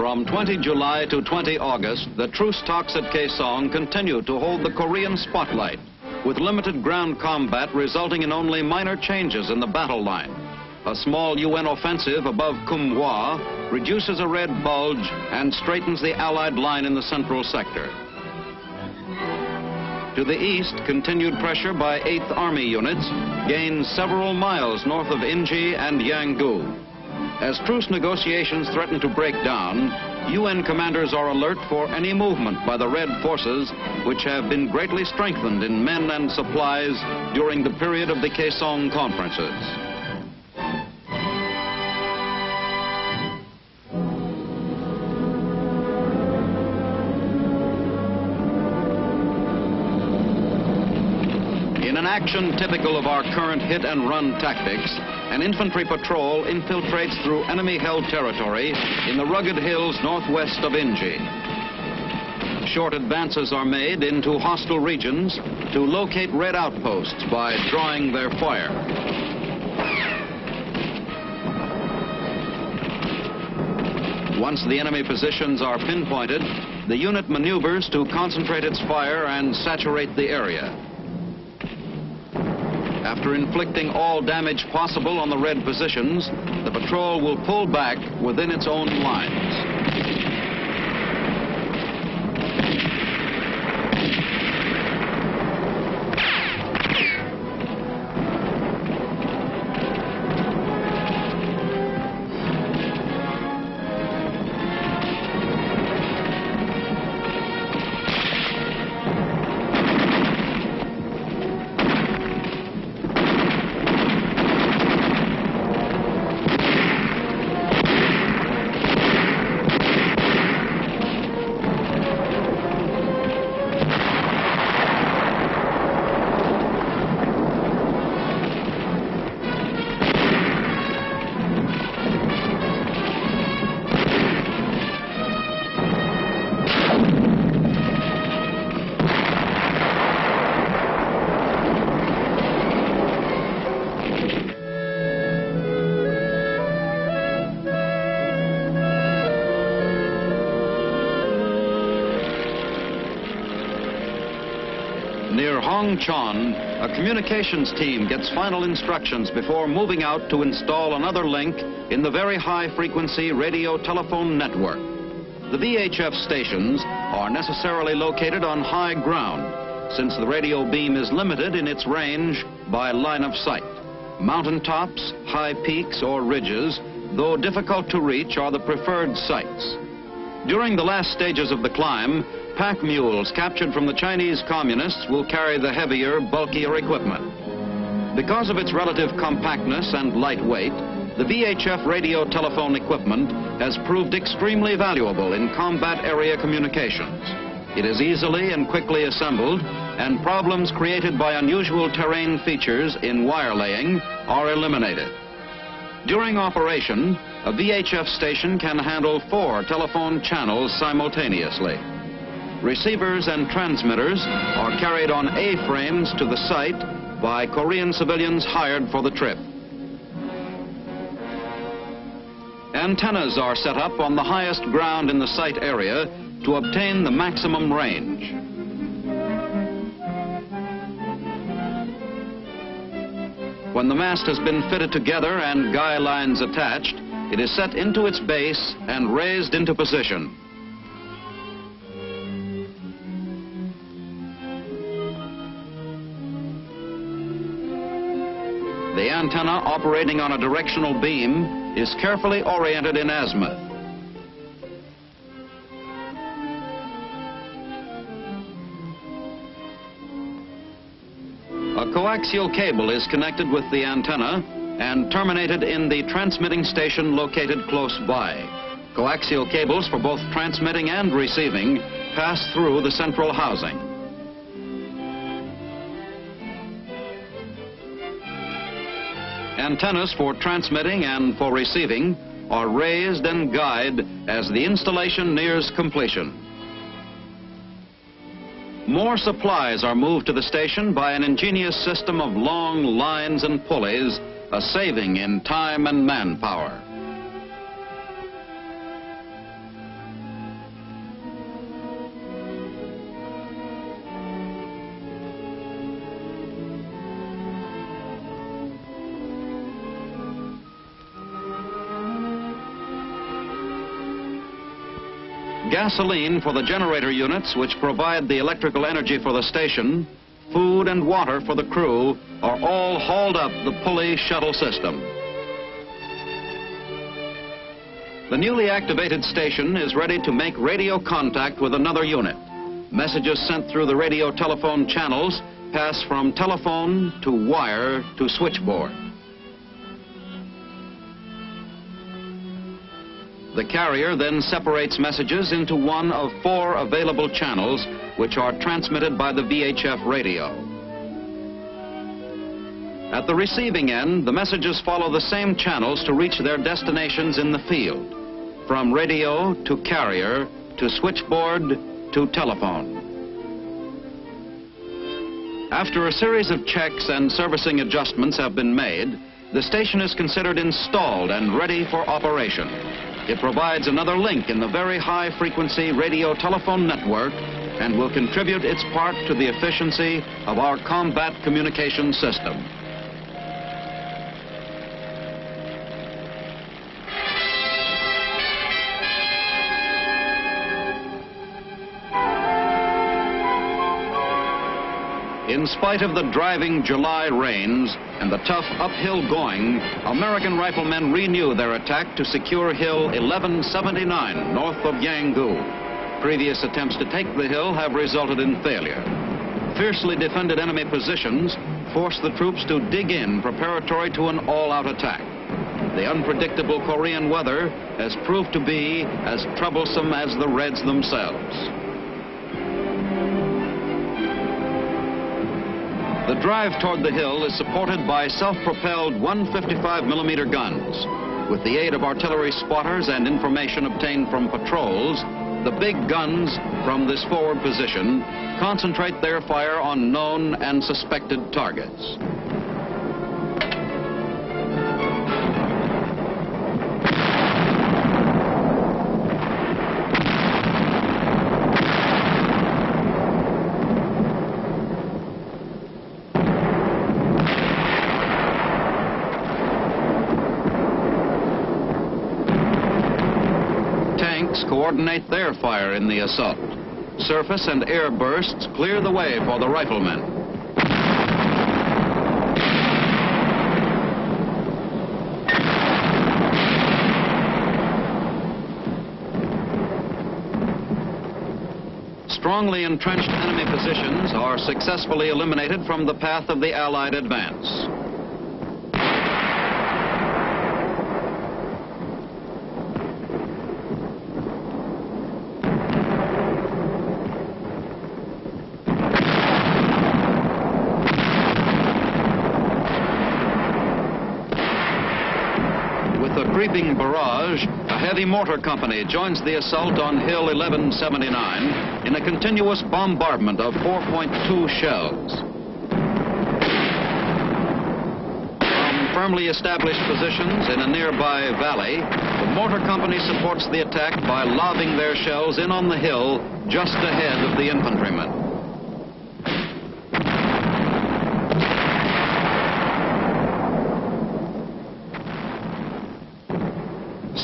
From 20 July to 20 August, the truce talks at Kaesong continued to hold the Korean spotlight, with limited ground combat resulting in only minor changes in the battle line. A small UN offensive above Kumhwa reduces a red bulge and straightens the Allied line in the central sector. To the east, continued pressure by 8th Army units gains several miles north of Inji and Yanggu. As truce negotiations threaten to break down, UN commanders are alert for any movement by the Red forces, which have been greatly strengthened in men and supplies during the period of the Kaesong conferences. In an action typical of our current hit-and-run tactics, an infantry patrol infiltrates through enemy-held territory in the rugged hills northwest of Inji. Short advances are made into hostile regions to locate Red outposts by drawing their fire. Once the enemy positions are pinpointed, the unit maneuvers to concentrate its fire and saturate the area. After inflicting all damage possible on the Red positions, the patrol will pull back within its own lines. Near Hongchon, a communications team gets final instructions before moving out to install another link in the very high-frequency radio-telephone network. The VHF stations are necessarily located on high ground, since the radio beam is limited in its range by line of sight. Mountaintops, high peaks, or ridges, though difficult to reach, are the preferred sites. During the last stages of the climb, pack mules captured from the Chinese communists will carry the heavier, bulkier equipment. Because of its relative compactness and light weight, the VHF radio telephone equipment has proved extremely valuable in combat area communications. It is easily and quickly assembled, and problems created by unusual terrain features in wire laying are eliminated. During operation, a VHF station can handle 4 telephone channels simultaneously. Receivers and transmitters are carried on A-frames to the site by Korean civilians hired for the trip. Antennas are set up on the highest ground in the site area to obtain the maximum range. When the mast has been fitted together and guy lines attached, it is set into its base and raised into position. The antenna operating on a directional beam is carefully oriented in azimuth. A coaxial cable is connected with the antenna and terminated in the transmitting station located close by. Coaxial cables for both transmitting and receiving pass through the central housing. Antennas for transmitting and for receiving are raised and guyed as the installation nears completion. More supplies are moved to the station by an ingenious system of long lines and pulleys, a saving in time and manpower. Gasoline for the generator units which provide the electrical energy for the station, food and water for the crew are all hauled up the pulley shuttle system. The newly activated station is ready to make radio contact with another unit. Messages sent through the radio telephone channels pass from telephone to wire to switchboard. The carrier then separates messages into one of 4 available channels which are transmitted by the VHF radio. At the receiving end, the messages follow the same channels to reach their destinations in the field, from radio to carrier to switchboard to telephone. After a series of checks and servicing adjustments have been made, the station is considered installed and ready for operation. It provides another link in the very high-frequency radio telephone network and will contribute its part to the efficiency of our combat communication system. In spite of the driving July rains and the tough uphill going, American riflemen renew their attack to secure Hill 1179 north of Yangu. Previous attempts to take the hill have resulted in failure. Fiercely defended enemy positions force the troops to dig in preparatory to an all-out attack. The unpredictable Korean weather has proved to be as troublesome as the Reds themselves. The drive toward the hill is supported by self-propelled 155mm guns. With the aid of artillery spotters and information obtained from patrols, the big guns from this forward position concentrate their fire on known and suspected targets. Coordinate their fire in the assault. Surface and air bursts clear the way for the riflemen. Strongly entrenched enemy positions are successfully eliminated from the path of the Allied advance. Creeping barrage, a heavy mortar company joins the assault on Hill 1179 in a continuous bombardment of 4.2 shells. From firmly established positions in a nearby valley, the mortar company supports the attack by lobbing their shells in on the hill just ahead of the infantrymen.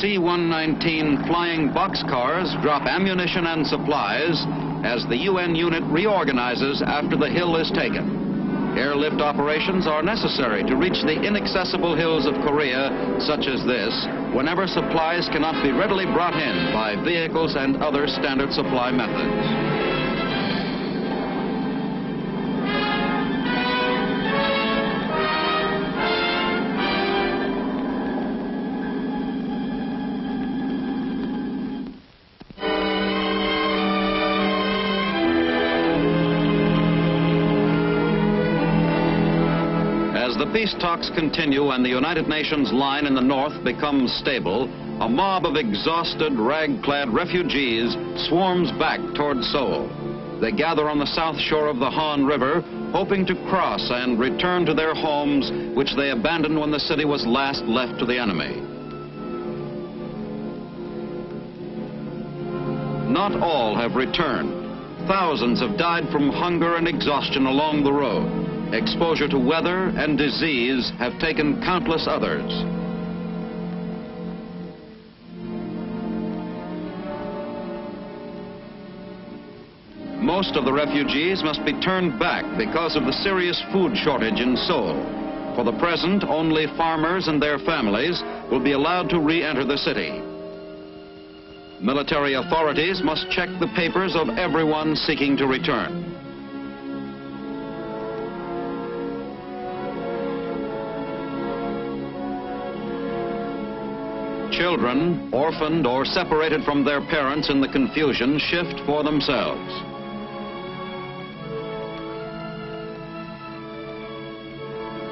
C-119 flying boxcars drop ammunition and supplies as the UN unit reorganizes after the hill is taken. Airlift operations are necessary to reach the inaccessible hills of Korea, such as this, whenever supplies cannot be readily brought in by vehicles and other standard supply methods. As the peace talks continue and the United Nations line in the north becomes stable, a mob of exhausted, rag-clad refugees swarms back toward Seoul. They gather on the south shore of the Han River, hoping to cross and return to their homes, which they abandoned when the city was last left to the enemy. Not all have returned. Thousands have died from hunger and exhaustion along the road. Exposure to weather and disease have taken countless others. Most of the refugees must be turned back because of the serious food shortage in Seoul. For the present, only farmers and their families will be allowed to re-enter the city. Military authorities must check the papers of everyone seeking to return. Children, orphaned or separated from their parents in the confusion, shift for themselves.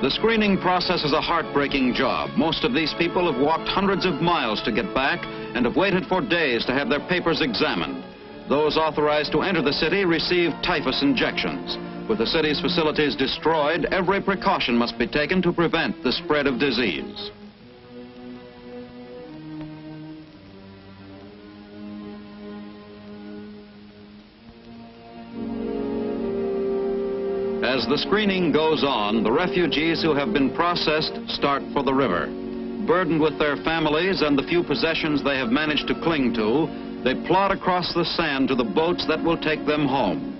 The screening process is a heartbreaking job. Most of these people have walked hundreds of miles to get back and have waited for days to have their papers examined. Those authorized to enter the city receive typhus injections. With the city's facilities destroyed, every precaution must be taken to prevent the spread of disease. As the screening goes on, the refugees who have been processed start for the river. Burdened with their families and the few possessions they have managed to cling to, they plod across the sand to the boats that will take them home.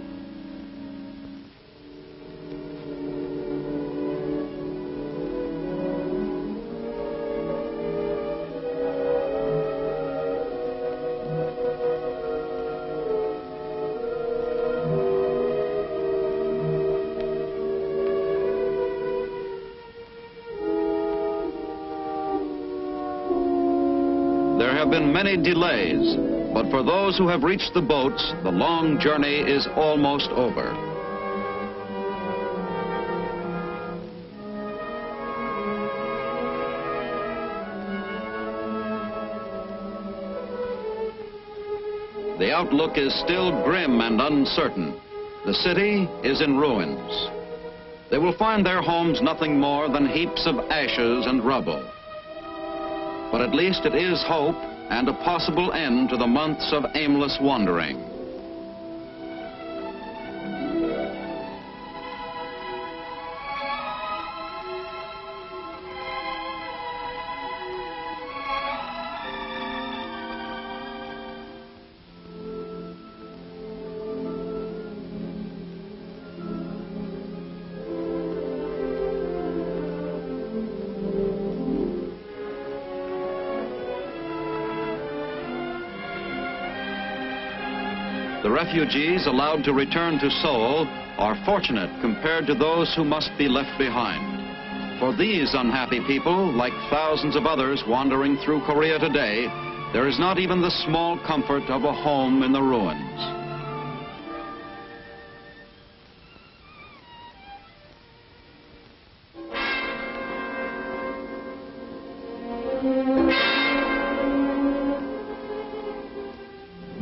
There have been many delays, but for those who have reached the boats, the long journey is almost over. The outlook is still grim and uncertain. The city is in ruins. They will find their homes nothing more than heaps of ashes and rubble. But at least it is hope and a possible end to the months of aimless wandering. The refugees allowed to return to Seoul are fortunate compared to those who must be left behind. For these unhappy people, like thousands of others wandering through Korea today, there is not even the small comfort of a home in the ruins.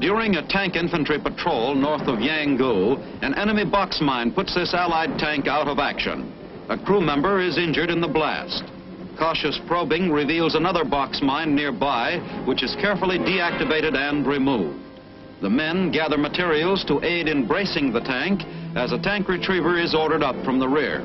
During a tank infantry patrol north of Yanggu, an enemy box mine puts this Allied tank out of action. A crew member is injured in the blast. Cautious probing reveals another box mine nearby, which is carefully deactivated and removed. The men gather materials to aid in bracing the tank as a tank retriever is ordered up from the rear.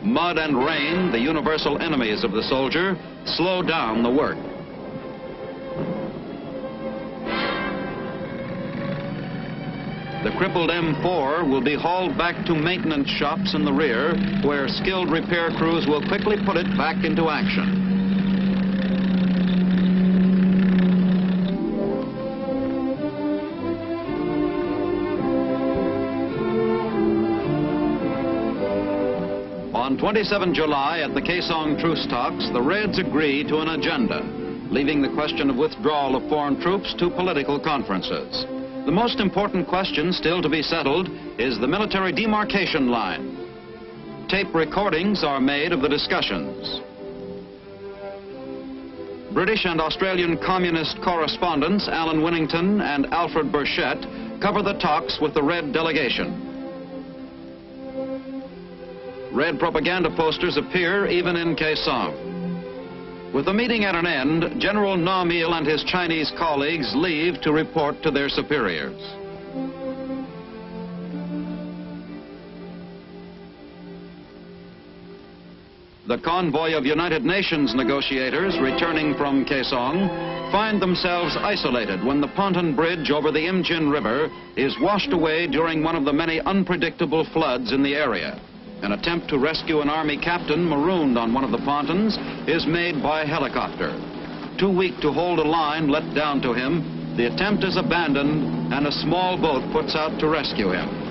Mud and rain, the universal enemies of the soldier, slow down the work. The crippled M4 will be hauled back to maintenance shops in the rear, where skilled repair crews will quickly put it back into action. On 27 July, at the Kaesong truce talks, the Reds agree to an agenda, leaving the question of withdrawal of foreign troops to political conferences. The most important question still to be settled is the military demarcation line. Tape recordings are made of the discussions. British and Australian communist correspondents Alan Winnington and Alfred Burchett cover the talks with the Red delegation. Red propaganda posters appear even in Kaesong. With the meeting at an end, General Na-mil and his Chinese colleagues leave to report to their superiors. The convoy of United Nations negotiators returning from Kaesong find themselves isolated when the ponton bridge over the Imjin River is washed away during one of the many unpredictable floods in the area. An attempt to rescue an army captain marooned on one of the pontons is made by helicopter. Too weak to hold a line let down to him, the attempt is abandoned and a small boat puts out to rescue him.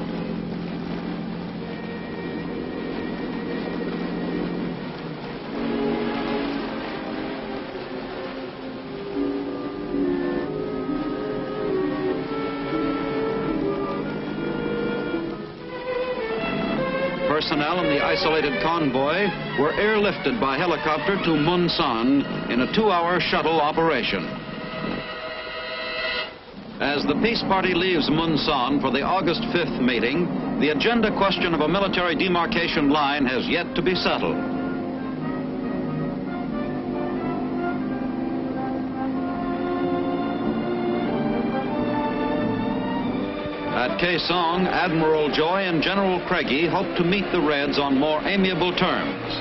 Personnel in the isolated convoy were airlifted by helicopter to Munsan in a 2-hour shuttle operation. As the peace party leaves Munsan for the August 5th meeting, the agenda question of a military demarcation line has yet to be settled. At Kaesong, Admiral Joy and General Craigie hope to meet the Reds on more amiable terms.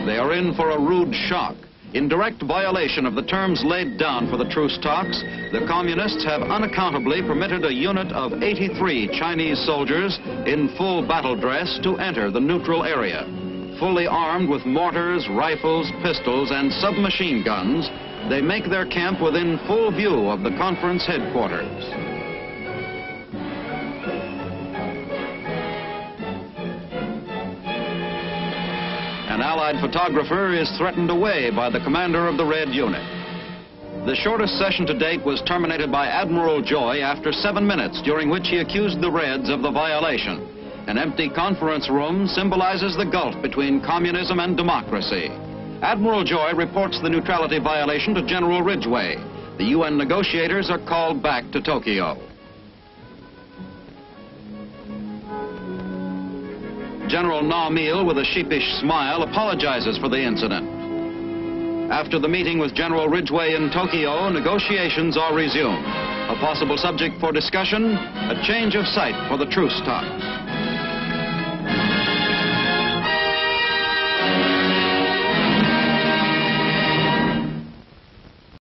They are in for a rude shock. In direct violation of the terms laid down for the truce talks, the Communists have unaccountably permitted a unit of 83 Chinese soldiers in full battle dress to enter the neutral area. Fully armed with mortars, rifles, pistols, and submachine guns, they make their camp within full view of the conference headquarters. An Allied photographer is threatened away by the commander of the Red unit. The shortest session to date was terminated by Admiral Joy after 7 minutes, during which he accused the Reds of the violation. An empty conference room symbolizes the gulf between communism and democracy. Admiral Joy reports the neutrality violation to General Ridgway. The UN negotiators are called back to Tokyo. General Na-Mil, with a sheepish smile, apologizes for the incident. After the meeting with General Ridgway in Tokyo, negotiations are resumed. A possible subject for discussion, a change of site for the truce talks.